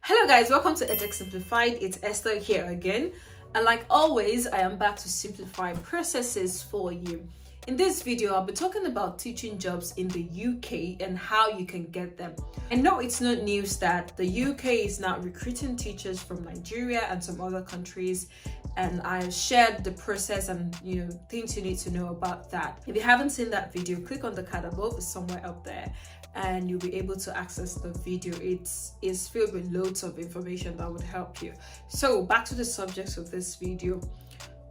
Hello guys, welcome to Edtech Simplified. It's Esther here again, and like always I am back to simplify processes for you. In this video I'll be talking about teaching jobs in the UK and how you can get them. I know it's not news that the UK is now recruiting teachers from Nigeria and some other countries, and I've shared the process and things you need to know about that. If you haven't seen that video, click on the card above, it's somewhere up there, and you'll be able to access the video. It's filled with loads of information that would help you. So back to the subject of this video: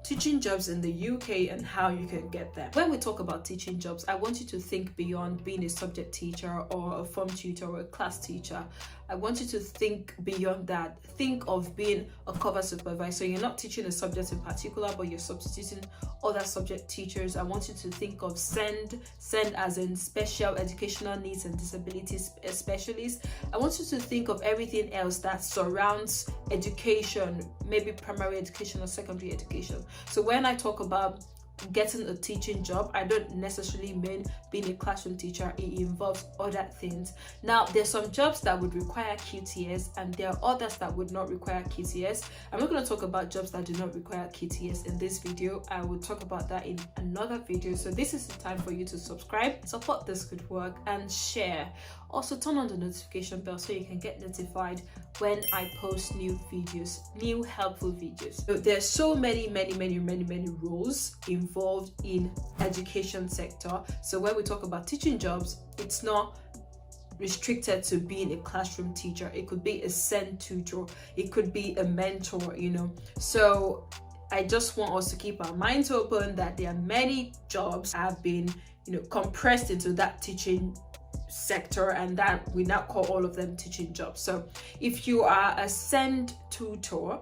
teaching jobs in the UK and how you can get them. When we talk about teaching jobs, I want you to think beyond being a subject teacher or a form tutor or a class teacher. I want you to think beyond that. Think of being a cover supervisor. You're not teaching a subject in particular, but you're substituting other subject teachers. I want you to think of SEND as in special educational needs and disabilities specialists. I want you to think of everything else that surrounds education, maybe primary education or secondary education. So when I talk about getting a teaching job, I don't necessarily mean being a classroom teacher. It involves other things. Now, there's some jobs that would require QTS and there are others that would not require QTS. I'm not going to talk about jobs that do not require QTS in this video. I will talk about that in another video. So this is the time for you to subscribe, support this good work, and share. Also turn on the notification bell so you can get notified when I post new videos, new helpful videos. So there's so many roles involved in education sector. So when we talk about teaching jobs, it's not restricted to being a classroom teacher. It could be a SEND tutor, it could be a mentor, So I just want us to keep our minds open that there are many jobs have been compressed into that teaching sector, and that we now call all of them teaching jobs. So if you are a SEND tutor,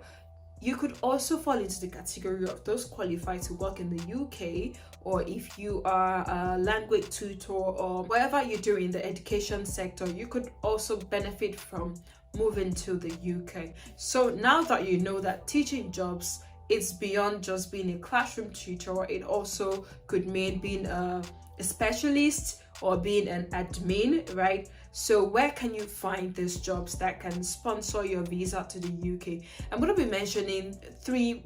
you could also fall into the category of those qualified to work in the UK, or if you are a language tutor or whatever you do in the education sector, you could also benefit from moving to the UK. So now that you know that teaching jobs, it's beyond just being a classroom tutor, it also could mean being a specialist or being an admin, right? So where can you find these jobs that can sponsor your visa to the UK? I'm going to be mentioning three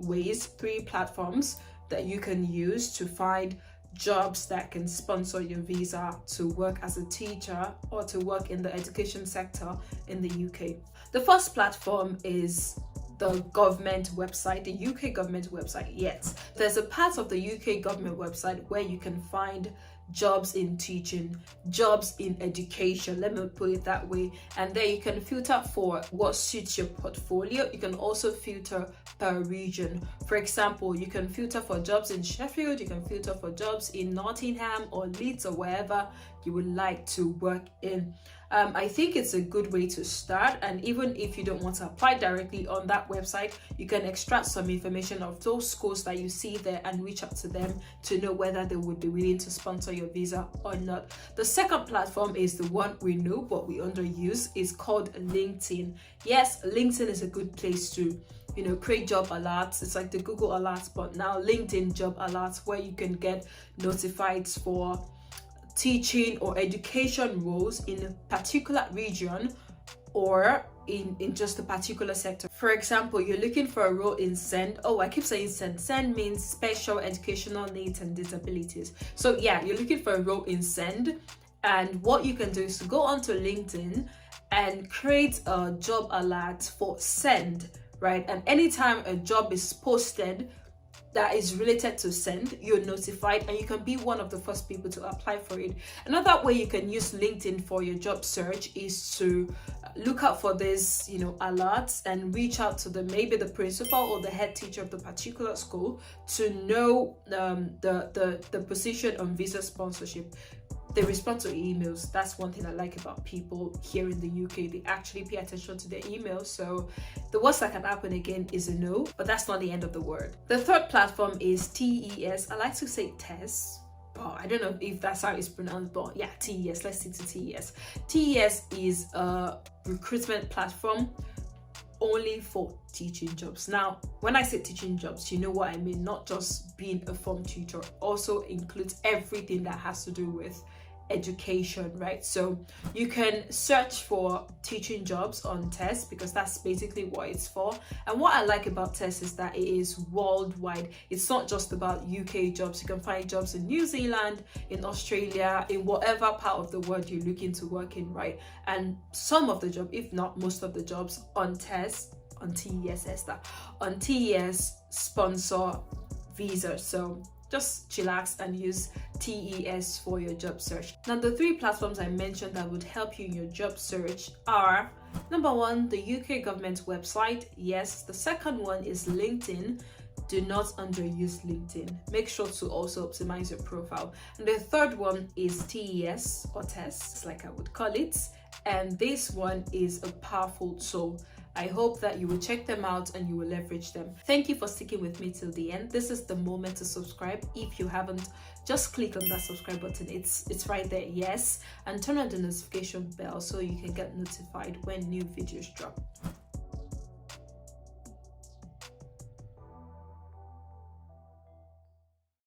platforms that you can use to find jobs that can sponsor your visa to work as a teacher or to work in the education sector in the UK. The first platform is the government website, the UK government website. Yes, there's a part of the UK government website where you can find jobs in teaching, jobs in education, let me put it that way, and there you can filter for what suits your portfolio. You can also filter per region. For example, you can filter for jobs in Sheffield, you can filter for jobs in Nottingham or Leeds or wherever you would like to work in. I think it's a good way to start, and even if you don't want to apply directly on that website, you can extract some information of those schools that you see there and reach out to them to know whether they would be willing to sponsor your visa or not. The second platform is the one we know but we underuse. It's called LinkedIn. Yes, LinkedIn is a good place to create job alerts. It's like the Google alerts, but now LinkedIn job alerts, where you can get notified for teaching or education roles in a particular region or in just a particular sector. For example, you're looking for a role in SEND. Oh, I keep saying SEND. SEND means special educational needs and disabilities. So yeah, you're looking for a role in SEND, and what you can do is to go onto LinkedIn and create a job alert for SEND, right? And anytime a job is posted that is related to SEND, you're notified and you can be one of the first people to apply for it. Another way you can use LinkedIn for your job search is to look out for these alerts and reach out to maybe the principal or the head teacher of the particular school to know the position on visa sponsorship. They respond to emails. That's one thing I like about people here in the UK. They actually pay attention to their emails. So the worst that can happen again is a no, but that's not the end of the word. The third platform is TES. I like to say TES. Oh, I don't know if that's how it's pronounced, but yeah, TES. Let's stick to TES. TES is a recruitment platform only for teaching jobs. Now, when I say teaching jobs, you know what I mean. Not just being a form tutor. Also includes everything that has to do with education, right? So you can search for teaching jobs on TESS because that's basically what it's for. And what I like about TESS is that it is worldwide. It's not just about UK jobs. You can find jobs in New Zealand, in Australia, in whatever part of the world you're looking to work in, right? And some of the jobs, if not most of the jobs on TESS, on TES, Esther, on TES sponsor visas. So just chillax and use TES for your job search. Now, the 3 platforms I mentioned that would help you in your job search are: number 1, the UK government website. Yes. The second one is LinkedIn. Do not underuse LinkedIn. Make sure to also optimize your profile. And the third one is TES, or TESS, like I would call it. And this one is a powerful tool. I hope that you will check them out and you will leverage them. Thank you for sticking with me till the end. This is the moment to subscribe. If you haven't, just click on that subscribe button. It's right there, yes. And turn on the notification bell so you can get notified when new videos drop.